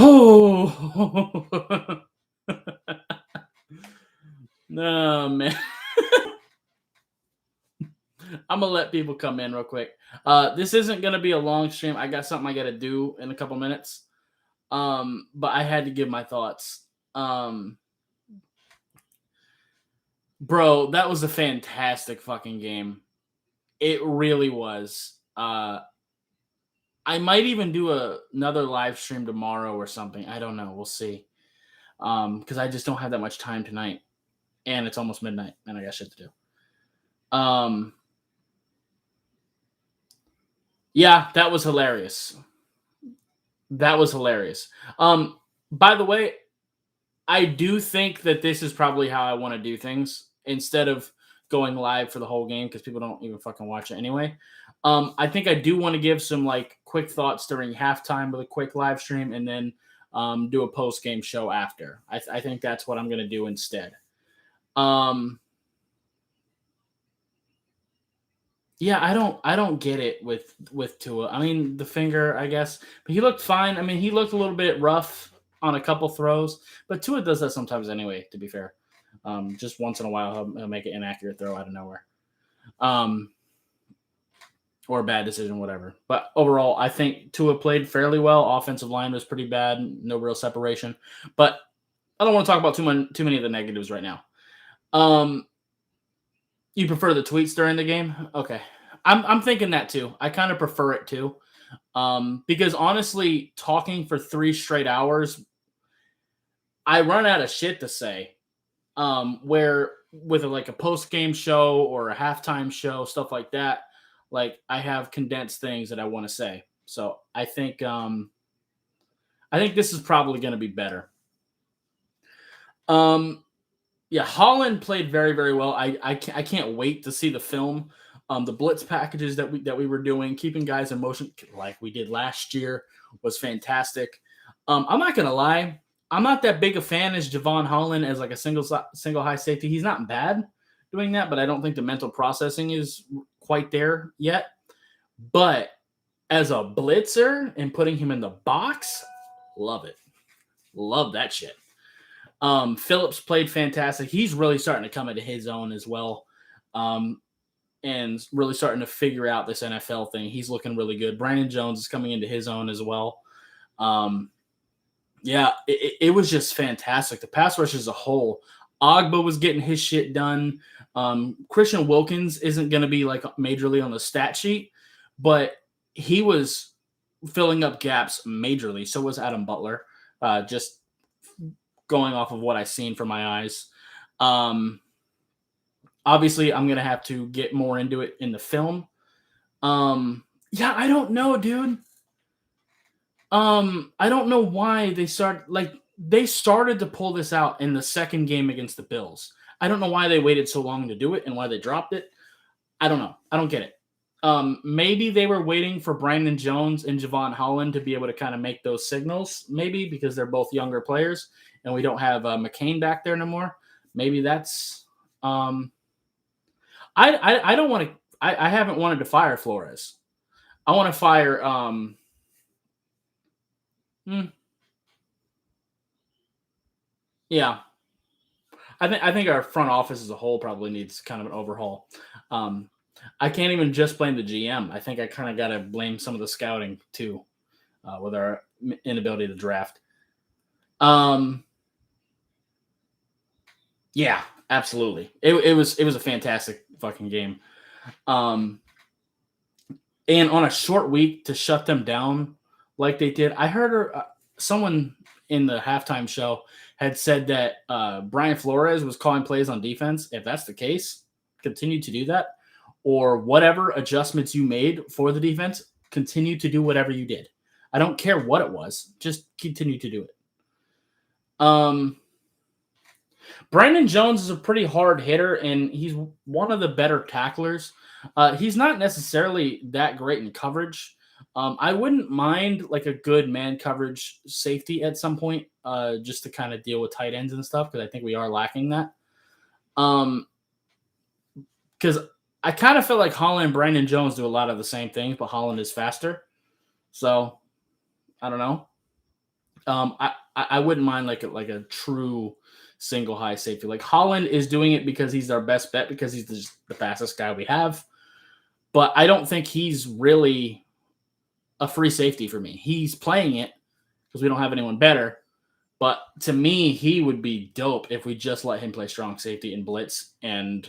Oh, no, man. I'm gonna let people come in real quick. This isn't gonna be a long stream. I got something I gotta do in a couple minutes. But I had to give my thoughts. Um, Bro, that was a fantastic fucking game. It really was. I might even do another live stream tomorrow or something. I don't know. We'll see. Because I just don't have that much time tonight, and it's almost midnight, and I got shit to do. Yeah, that was hilarious. That was hilarious. By the way, I do think that this is probably how I want to do things instead of going live for the whole game because people don't even fucking watch it anyway. I think I do want to give some like quick thoughts during halftime with a quick live stream and then do a post game show after. I think that's what I'm going to do instead. Yeah, I don't get it with Tua. I mean, the finger, I guess, but he looked fine. I mean, he looked a little bit rough on a couple throws, but Tua does that sometimes anyway. To be fair, just once in a while he'll make an inaccurate throw out of nowhere, um, or a bad decision, whatever. But overall, I think Tua played fairly well. Offensive line was pretty bad, no real separation. But I don't want to talk about too many of the negatives right now. You prefer the tweets during the game? Okay. I'm thinking that too. I kind of prefer it too. Because honestly, talking for 3 straight hours, I run out of shit to say. Where with like a post game show or a halftime show, stuff like that, like I have condensed things that I want to say. So I think this is probably going to be better. Yeah, Holland played very, very well. I can't wait to see the film. The blitz packages that we were doing, keeping guys in motion like we did last year, was fantastic. I'm not gonna lie, I'm not that big a fan as Javon Holland as like a single high safety. He's not bad doing that, but I don't think the mental processing is quite there yet. But as a blitzer and putting him in the box, love it. Love that shit. Phillips played fantastic. He's really starting to come into his own as well. And really starting to figure out this NFL thing. He's looking really good. Brandon Jones is coming into his own as well. Yeah, it was just fantastic. The pass rush as a whole. Ogba was getting his shit done. Christian Wilkins isn't going to be like majorly on the stat sheet, but he was filling up gaps majorly. So was Adam Butler. Just going off of what I've seen from my eyes. Obviously, I'm going to have to get more into it in the film. Yeah, I don't know, dude. I don't know why they started to pull this out in the second game against the Bills. I don't know why they waited so long to do it and why they dropped it. I don't know. I don't get it. Maybe they were waiting for Brandon Jones and Javon Holland to be able to kind of make those signals. Maybe because they're both younger players and we don't have McCain back there no more. Maybe that's. I don't want to. I haven't wanted to fire Flores. I want to fire. Yeah, I think our front office as a whole probably needs kind of an overhaul. I can't even just blame the GM. I think I kind of got to blame some of the scouting too, with our inability to draft. Yeah, absolutely. It was a fantastic fucking game. And on a short week to shut them down like they did, I heard someone in the halftime show had said that Brian Flores was calling plays on defense. If that's the case, continue to do that, or whatever adjustments you made for the defense, continue to do whatever you did. I don't care what it was, just continue to do it. Brandon Jones is a pretty hard hitter, and he's one of the better tacklers. He's not necessarily that great in coverage. I wouldn't mind like a good man coverage safety at some point, just to kind of deal with tight ends and stuff, because I think we are lacking that. Because I kind of feel like Holland and Brandon Jones do a lot of the same things, but Holland is faster. So I don't know. I wouldn't mind like a true single high safety. Like Holland is doing it because he's our best bet because he's the fastest guy we have. But I don't think he's really a free safety for me. He's playing it because we don't have anyone better. But to me, he would be dope if we just let him play strong safety and blitz and,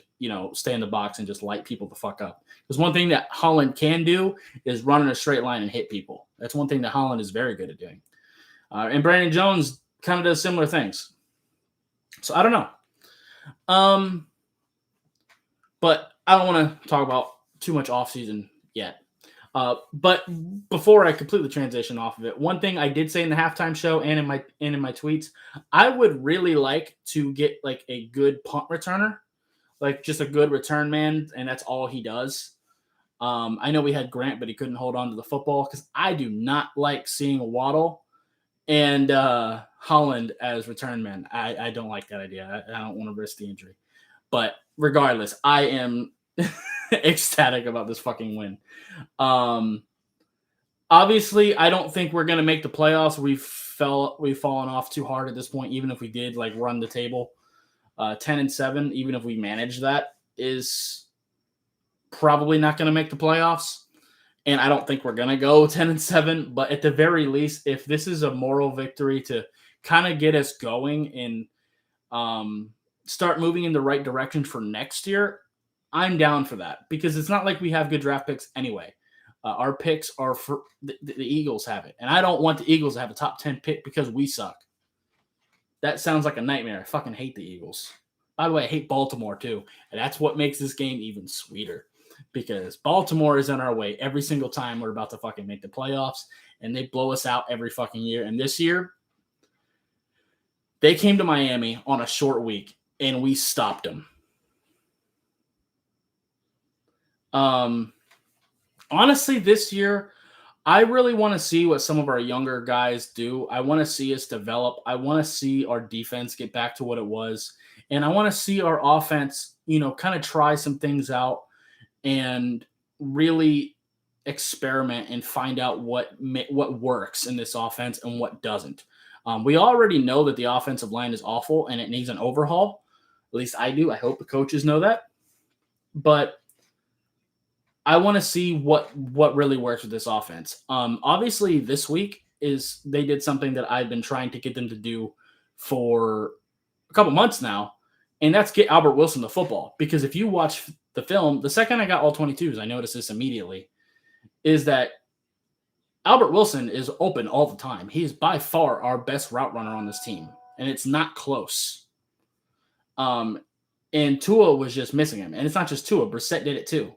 stay in the box and just light people the fuck up. Because one thing that Holland can do is run in a straight line and hit people. That's one thing that Holland is very good at doing. And Brandon Jones kind of does similar things. So I don't know. But I don't want to talk about too much offseason yet. But before I completely transition off of it, one thing I did say in the halftime show and in my tweets, I would really like to get like a good punt returner, like just a good return man, and that's all he does. I know we had Grant, but he couldn't hold on to the football because I do not like seeing Waddle and Holland as return men. I don't like that idea. I don't want to risk the injury. But regardless, I am ecstatic about this fucking win. Obviously, I don't think we're gonna make the playoffs. We've fallen off too hard at this point. Even if we did like run the table, 10-7, even if we manage that, is probably not gonna make the playoffs. And I don't think we're gonna go 10-7. But at the very least, if this is a moral victory to kind of get us going and start moving in the right direction for next year, I'm down for that because it's not like we have good draft picks anyway. Our picks are for the Eagles have it, and I don't want the Eagles to have a top 10 pick because we suck. That sounds like a nightmare. I fucking hate the Eagles. By the way, I hate Baltimore too, and that's what makes this game even sweeter because Baltimore is in our way every single time we're about to fucking make the playoffs, and they blow us out every fucking year. And this year, they came to Miami on a short week, and we stopped them. Honestly, this year, I really want to see what some of our younger guys do. I want to see us develop. I want to see our defense get back to what it was. And I want to see our offense, kind of try some things out and really experiment and find out what works in this offense and what doesn't. We already know that the offensive line is awful and it needs an overhaul. At least I do. I hope the coaches know that. But I want to see what really works with this offense. Obviously, this week they did something that I've been trying to get them to do for a couple months now, and that's get Albert Wilson the football. Because if you watch the film, the second I got all 22s, I noticed this immediately, is that Albert Wilson is open all the time. He is by far our best route runner on this team, and it's not close. And Tua was just missing him. And it's not just Tua. Brissett did it too.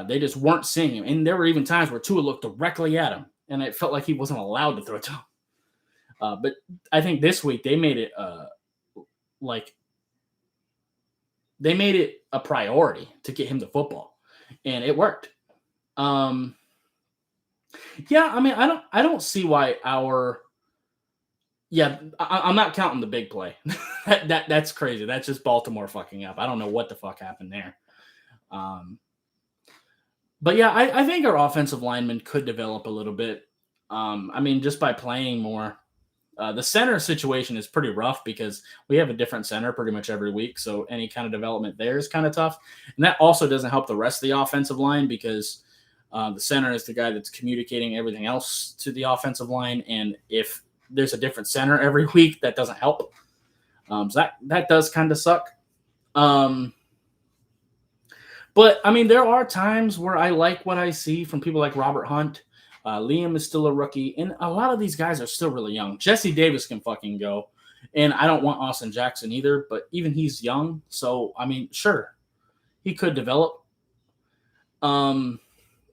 They just weren't seeing him. And there were even times where Tua looked directly at him, and it felt like he wasn't allowed to throw to him. But I think this week they made it a priority to get him the football, and it worked. Yeah, I mean, I don't see why I'm not counting the big play. That's crazy. That's just Baltimore fucking up. I don't know what the fuck happened there. But yeah, I think our offensive linemen could develop a little bit. I mean, just by playing more. The center situation is pretty rough because we have a different center pretty much every week. So any kind of development there is kind of tough. And that also doesn't help the rest of the offensive line because the center is the guy that's communicating everything else to the offensive line. And if there's a different center every week, that doesn't help. So that does kind of suck. But, I mean, there are times where I like what I see from people like Robert Hunt. Liam is still a rookie. And a lot of these guys are still really young. Jesse Davis can fucking go. And I don't want Austin Jackson either. But even he's young. So, I mean, sure. He could develop. I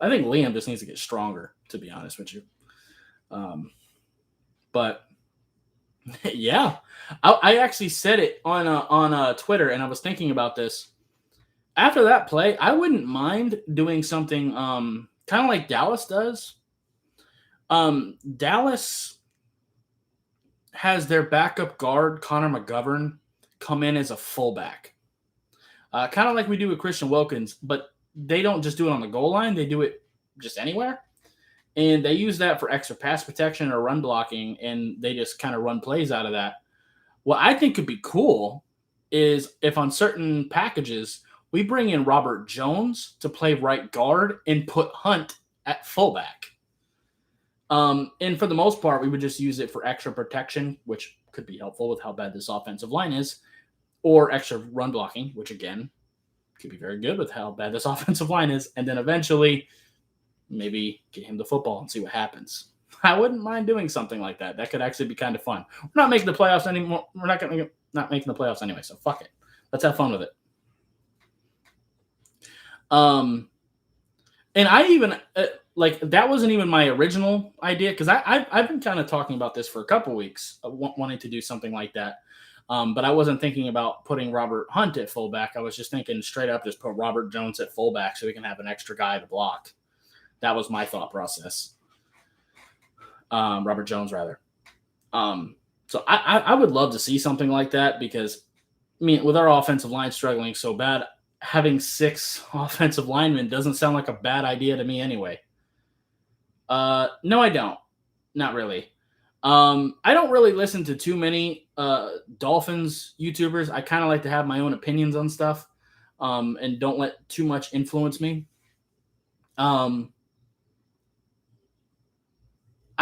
think Liam just needs to get stronger, to be honest with you. But, yeah. I actually said it on Twitter. And I was thinking about this. After that play, I wouldn't mind doing something kind of like Dallas does. Dallas has their backup guard, Connor McGovern, come in as a fullback. Kind of like we do with Christian Wilkins, but they don't just do it on the goal line; they do it just anywhere, and they use that for extra pass protection or run blocking, and they just kind of run plays out of that. What I think could be cool is if on certain packages we bring in Robert Jones to play right guard and put Hunt at fullback. And for the most part, we would just use it for extra protection, which could be helpful with how bad this offensive line is, or extra run blocking, which again could be very good with how bad this offensive line is. And then eventually, maybe get him the football and see what happens. I wouldn't mind doing something like that. That could actually be kind of fun. We're not making the playoffs anymore. We're not making the playoffs anyway. So fuck it. Let's have fun with it. And I even like that wasn't even my original idea because I've been kind of talking about this for a couple weeks, wanting to do something like that. But I wasn't thinking about putting Robert Hunt at fullback. I was just thinking straight up, just put Robert Jones at fullback so we can have an extra guy to block. That was my thought process. Robert Jones, rather. So I would love to see something like that because, I mean, with our offensive line struggling so bad, having 6 offensive linemen doesn't sound like a bad idea to me anyway. No, I don't. Not really. I don't really listen to too many Dolphins YouTubers. I kind of like to have my own opinions on stuff and don't let too much influence me. I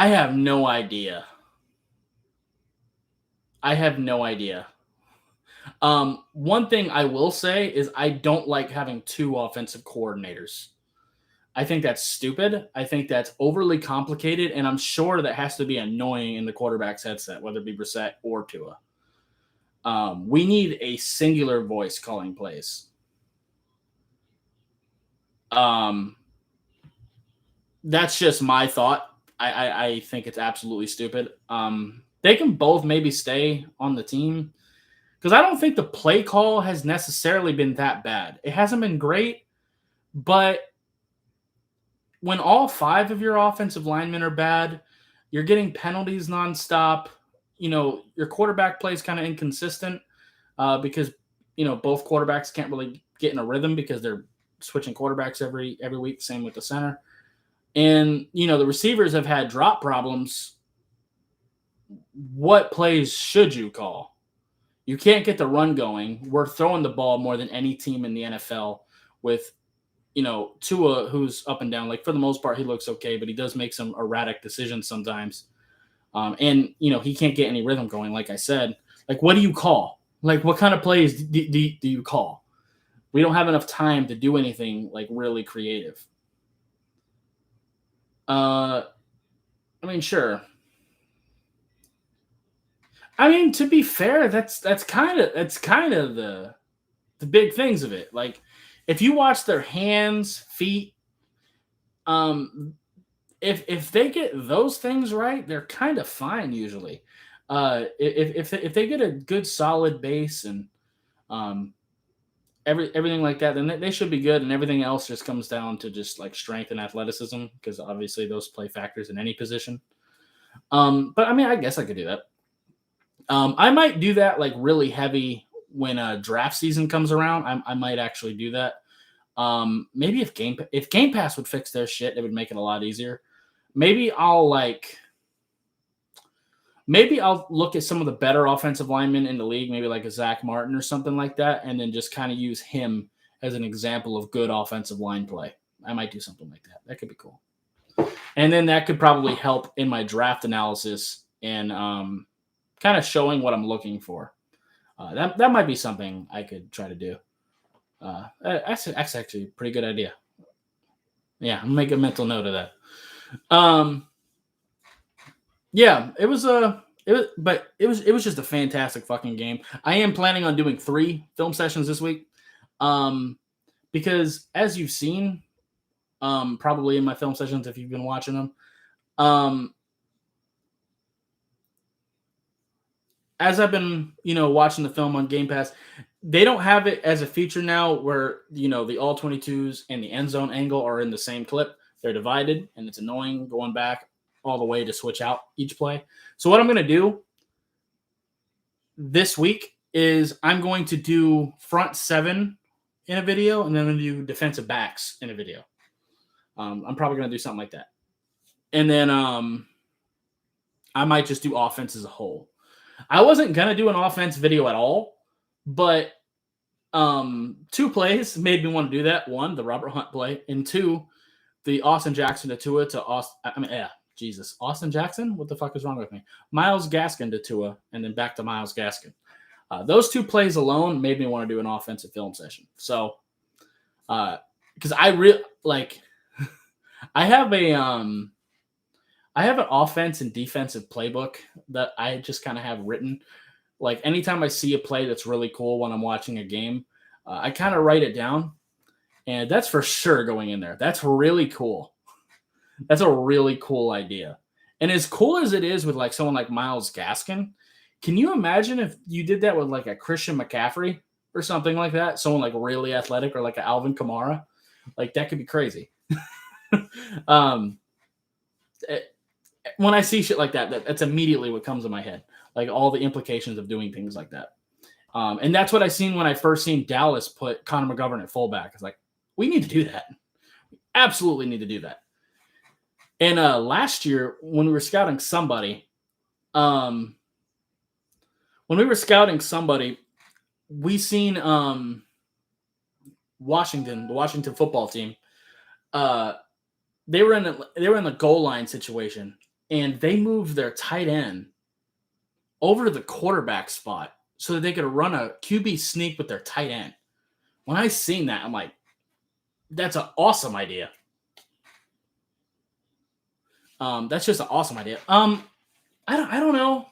have no idea. One thing I will say is I don't like having 2 offensive coordinators. I think that's stupid. I think that's overly complicated, and I'm sure that has to be annoying in the quarterback's headset, whether it be Brissett or Tua. We need a singular voice calling plays. That's just my thought. I think it's absolutely stupid. They can both maybe stay on the team because I don't think the play call has necessarily been that bad. It hasn't been great, but when all 5 of your offensive linemen are bad, you're getting penalties nonstop. Your quarterback play is kind of inconsistent because both quarterbacks can't really get in a rhythm because they're switching quarterbacks every week. Same with the center. And, the receivers have had drop problems. What plays should you call? You can't get the run going. We're throwing the ball more than any team in the NFL with, Tua, who's up and down. Like, for the most part, he looks okay, but he does make some erratic decisions sometimes. And, he can't get any rhythm going, like I said. Like, what do you call? Like, what kind of plays do you call? We don't have enough time to do anything, like, really creative. I mean, sure. I mean, to be fair, that's kind of the big things of it. Like, if you watch their hands, feet, if they get those things right, they're kind of fine usually. If they get a good solid base and everything like that, then they should be good, and everything else just comes down to just like strength and athleticism because obviously those play factors in any position. But I mean, I guess I could do that. I might do that like really heavy when draft season comes around. I might actually do that. Maybe if Game Pass would fix their shit, it would make it a lot easier. Maybe I'll look at some of the better offensive linemen in the league, maybe like a Zach Martin or something like that, and then just kind of use him as an example of good offensive line play. I might do something like that. That could be cool. And then that could probably help in my draft analysis and kind of showing what I'm looking for. That might be something I could try to do. That's actually a pretty good idea. Yeah, I'll make a mental note of that. Yeah, it was just a fantastic fucking game. I am planning on doing 3 film sessions this week. Because as you've seen, probably in my film sessions if you've been watching them, as I've been, watching the film on Game Pass, they don't have it as a feature now where, the all 22s and the end zone angle are in the same clip. They're divided, and it's annoying going back all the way to switch out each play. So what I'm going to do this week is I'm going to do front 7 in a video, and then I'm going to do defensive backs in a video. I'm probably going to do something like that. And then I might just do offense as a whole. I wasn't going to do an offense video at all, but two plays made me want to do that. One, the Robert Hunt play, and two, the Austin Jackson to Tua to Austin Jackson? What the fuck is wrong with me? Myles Gaskin to Tua, and then back to Myles Gaskin. Those two plays alone made me want to do an offensive film session. So, because I really like, I have an offense and defensive playbook that I just kind of have written. Like anytime I see a play that's really cool when I'm watching a game, I kind of write it down, and that's for sure going in there. That's really cool. That's a really cool idea. And as cool as it is with like someone like Myles Gaskin, can you imagine if you did that with like a Christian McCaffrey or something like that? Someone like really athletic, or like an Alvin Kamara? Like that could be crazy. When I see shit like that's immediately what comes to my head. Like all the implications of doing things like that. And that's what I seen when I first seen Dallas put Connor McGovern at fullback. It's like, we need to do that. We absolutely need to do that. And last year, when we were scouting somebody, we seen the Washington football team. They were in the goal line situation, and they moved their tight end over to the quarterback spot so that they could run a QB sneak with their tight end. When I seen that, I'm like, that's an awesome idea. That's just an awesome idea. I don't know,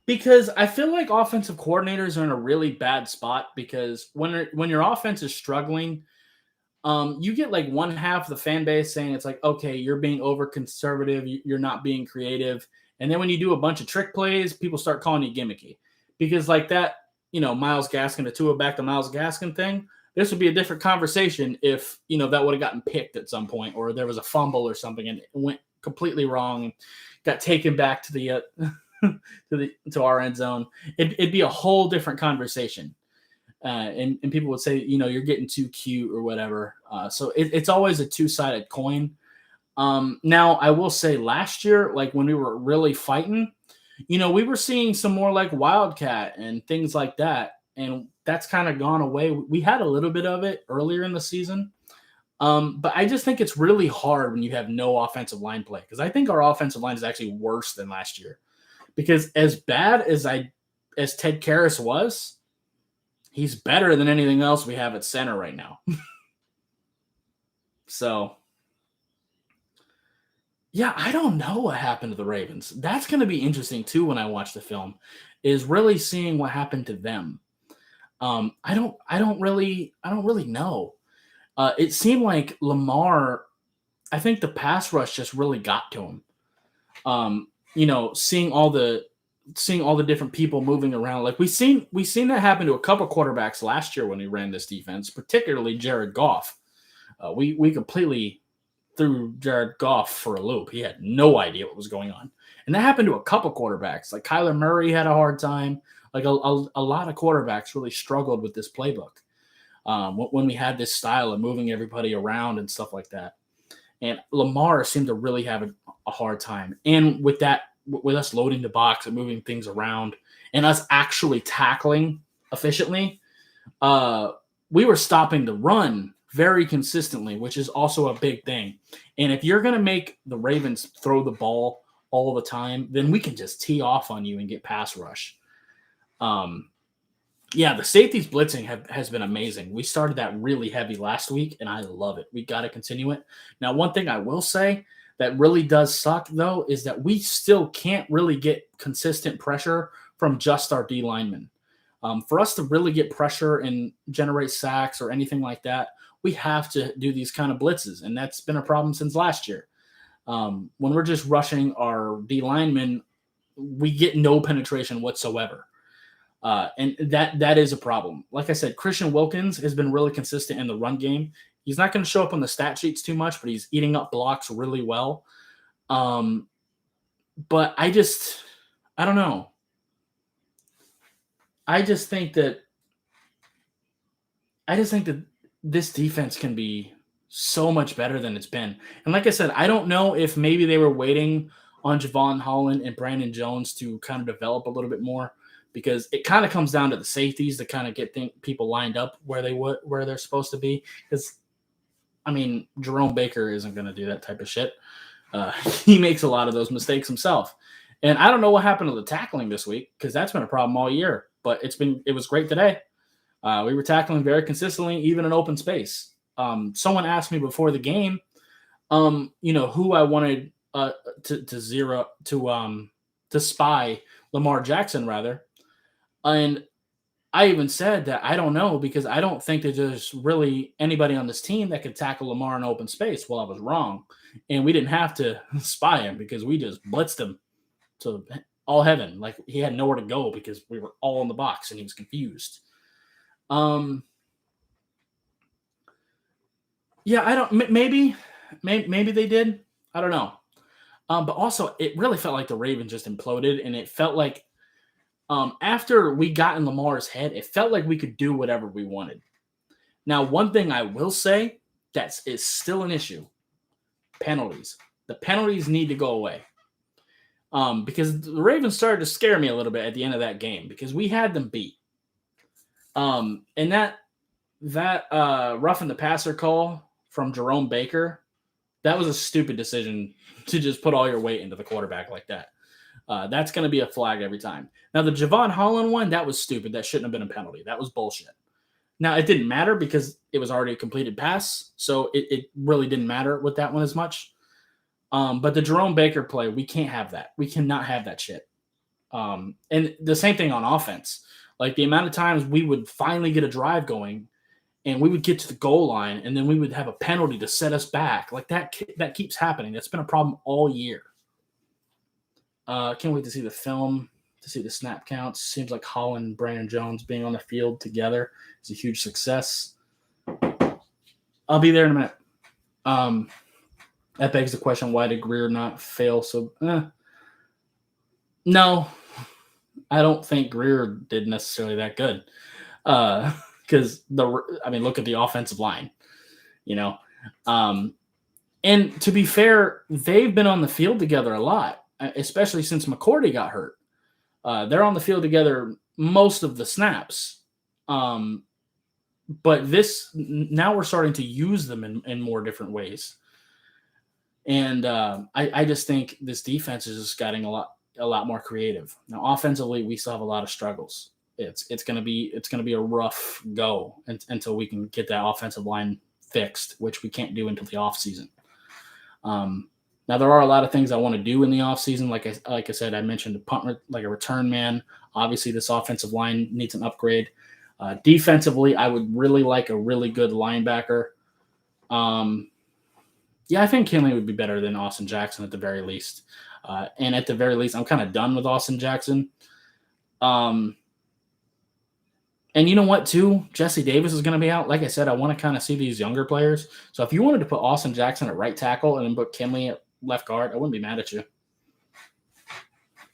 because I feel like offensive coordinators are in a really bad spot, because when your offense is struggling, you get like one half of the fan base saying it's like, okay, you're being over conservative, you're not being creative, and then when you do a bunch of trick plays, people start calling you gimmicky, because like that, Myles Gaskin to Tua back to Myles Gaskin thing. This would be a different conversation if, that would have gotten picked at some point, or there was a fumble or something and it went completely wrong and got taken back to the to our end zone. It'd be a whole different conversation. And people would say, you're getting too cute or whatever. So it's always a two-sided coin. Now, I will say last year, like when we were really fighting, we were seeing some more like Wildcat and things like that. And that's kind of gone away. We had a little bit of it earlier in the season. But I just think it's really hard when you have no offensive line play, because I think our offensive line is actually worse than last year. Because as bad as Ted Karras was, he's better than anything else we have at center right now. So, yeah, I don't know what happened to the Ravens. That's going to be interesting too when I watch the film, is really seeing what happened to them. I don't really know. It seemed like Lamar, I think the pass rush just really got to him. Seeing all the different people moving around. Like we seen that happen to a couple quarterbacks last year when he ran this defense, particularly Jared Goff. We completely threw Jared Goff for a loop. He had no idea what was going on. And that happened to a couple quarterbacks. Like Kyler Murray had a hard time. Like a lot of quarterbacks really struggled with this playbook when we had this style of moving everybody around and stuff like that. And Lamar seemed to really have a hard time. And with us loading the box and moving things around and us actually tackling efficiently, we were stopping the run very consistently, which is also a big thing. And if you're going to make the Ravens throw the ball all the time, then we can just tee off on you and get pass rush. The safeties blitzing has been amazing. We started that really heavy last week, and I love it. We got to continue it. Now, one thing I will say that really does suck, though, is that we still can't really get consistent pressure from just our D linemen. For us to really get pressure and generate sacks or anything like that, we have to do these kind of blitzes, and that's been a problem since last year. When we're just rushing our D linemen, we get no penetration whatsoever. And that is a problem. Like I said, Christian Wilkins has been really consistent in the run game. He's not going to show up on the stat sheets too much, but he's eating up blocks really well. But I don't know. I just think that I just think that this defense can be so much better than it's been. And like I said, I don't know if maybe they were waiting on Javon Holland and Brandon Jones to kind of develop a little bit more because it kind of comes down to the safeties to kind of get people lined up where they're supposed to be. Because I mean, Jerome Baker isn't going to do that type of shit. He makes a lot of those mistakes himself. And I don't know what happened to the tackling this week because that's been a problem all year. But it was great today. We were tackling very consistently, even in open space. Someone asked me before the game, who I wanted to spy Lamar Jackson rather, and I even said that I don't know because I don't think that there's really anybody on this team that could tackle Lamar in open space. Well, I was wrong, and we didn't have to spy him because we just blitzed him to all heaven. Like he had nowhere to go because we were all in the box and he was confused. Yeah, I don't. Maybe they did. I don't know. But also, it really felt like the Ravens just imploded, and it felt like after we got in Lamar's head, it felt like we could do whatever we wanted. Now, one thing I will say that is still an issue: penalties. The penalties need to go away. Because the Ravens started to scare me a little bit at the end of that game because we had them beat. And that roughing the passer call from Jerome Baker, that was a stupid decision to just put all your weight into the quarterback like that. That's going to be a flag every time. Now, the Javon Holland one, that was stupid. That shouldn't have been a penalty. That was bullshit. Now, it didn't matter because it was already a completed pass, so it really didn't matter with that one as much. But the Jerome Baker play, we can't have that. We cannot have that shit. And the same thing on offense. Like the amount of times we would finally get a drive going and we would get to the goal line and then we would have a penalty to set us back. Like that keeps happening. That's been a problem all year. Can't wait to see the film, to see the snap counts. Seems like Holland and Brandon Jones being on the field together is a huge success. I'll be there in a minute. That begs the question, why did Greer not fail? No, I don't think Greer did necessarily that good. Because look at the offensive line, and to be fair, they've been on the field together a lot, especially since McCourty got hurt. They're on the field together most of the snaps. But now we're starting to use them in more different ways. And I just think this defense is just getting a lot more creative. Now, offensively, we still have a lot of struggles. It's gonna be a rough go until we can get that offensive line fixed, which we can't do until the offseason. Now there are a lot of things I want to do in the offseason. Like I said, I mentioned a punt, like a return man. Obviously, this offensive line needs an upgrade. Defensively, I would really like a really good linebacker. Yeah, I think Kinley would be better than Austin Jackson at the very least. And at the very least, I'm kind of done with Austin Jackson. And you know what, too? Jesse Davis is going to be out. Like I said, I want to kind of see these younger players. So if you wanted to put Austin Jackson at right tackle and then put Kinley at left guard, I wouldn't be mad at you,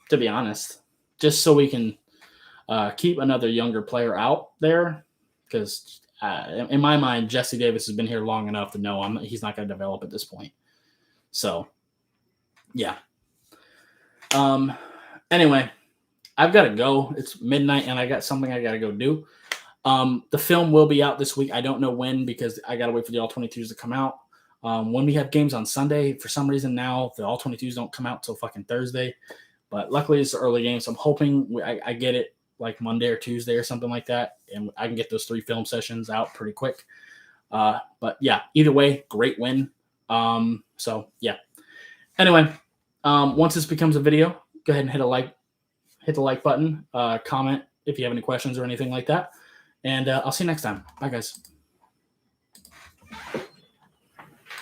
to be honest. Just so we can keep another younger player out there. Because in my mind, Jesse Davis has been here long enough to know he's not going to develop at this point. So, yeah. Anyway, I've got to go. It's midnight, and I got something I got to go do. The film will be out this week. I don't know when because I got to wait for the All-22s to come out. When we have games on Sunday, for some reason now, the All-22s don't come out till fucking Thursday. But luckily, it's an early game, so I'm hoping I get it like Monday or Tuesday or something like that, and I can get those 3 film sessions out pretty quick. But, yeah, either way, great win. So, yeah. Anyway, once this becomes a video, go ahead and hit the like button, comment if you have any questions or anything like that. And I'll see you next time. Bye, guys.